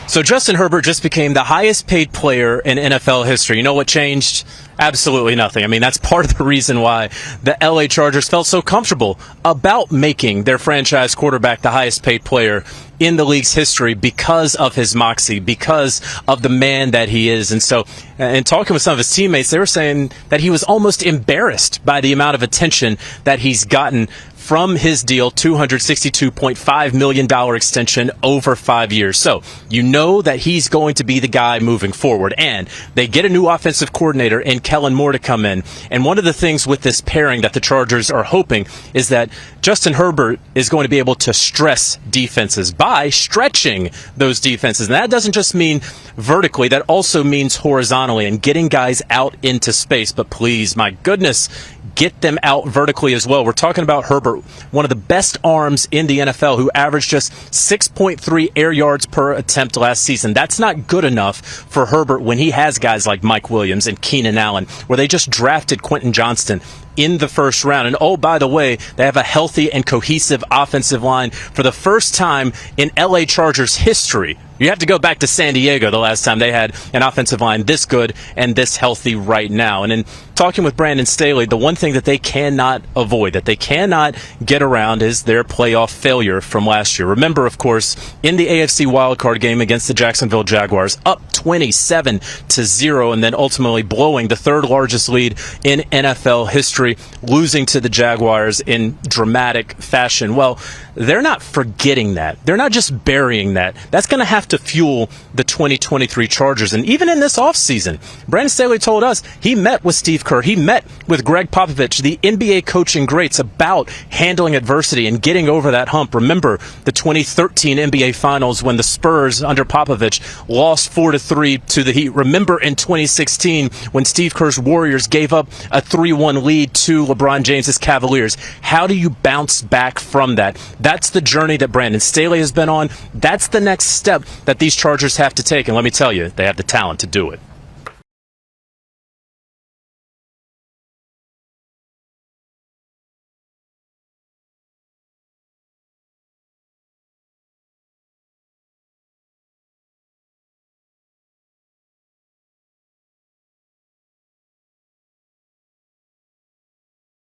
So Justin Herbert just became the highest paid player in NFL history. You know what changed? Absolutely nothing. I mean, that's part of the reason why the LA Chargers felt so comfortable about making their franchise quarterback the highest paid player in the league's history because of his moxie, because of the man that he is. And so, in talking with some of his teammates, they were saying that he was almost embarrassed by the amount of attention that he's gotten from his deal, $262.5 million extension over 5 years. So you know that he's going to be the guy moving forward. And they get a new offensive coordinator in Kellen Moore to come in. And one of the things with this pairing that the Chargers are hoping is that Justin Herbert is going to be able to stress defenses by stretching those defenses. And that doesn't just mean vertically, that also means horizontally and getting guys out into space. But please, my goodness, get them out vertically as well. We're talking about Herbert, one of the best arms in the NFL, who averaged just 6.3 air yards per attempt last season. That's not good enough for Herbert when he has guys like Mike Williams and Keenan Allen, where they just drafted Quentin Johnston in the first round. And oh, by the way, they have a healthy and cohesive offensive line for the first time in LA Chargers history. You have to go back to San Diego the last time they had an offensive line this good and this healthy right now. And in talking with Brandon Staley, the one thing that they cannot avoid, that they cannot get around, is their playoff failure from last year. Remember, of course, in the AFC wildcard game against the Jacksonville Jaguars, up 27-0, and then ultimately blowing the third largest lead in NFL history, losing to the Jaguars in dramatic fashion. Well, they're not forgetting that. They're not just burying that. That's going to have to fuel the 2023 Chargers. And even in this offseason, Brandon Staley told us he met with Steve Kerr. He met with Greg Popovich, the NBA coaching greats, about handling adversity and getting over that hump. Remember the 2013 NBA Finals when the Spurs under Popovich lost 4-3 to the Heat. Remember in 2016 when Steve Kerr's Warriors gave up a 3-1 lead to LeBron James's Cavaliers. How do you bounce back from that? That's the journey that Brandon Staley has been on. That's the next step that these Chargers have to take. And let me tell you, they have the talent to do it.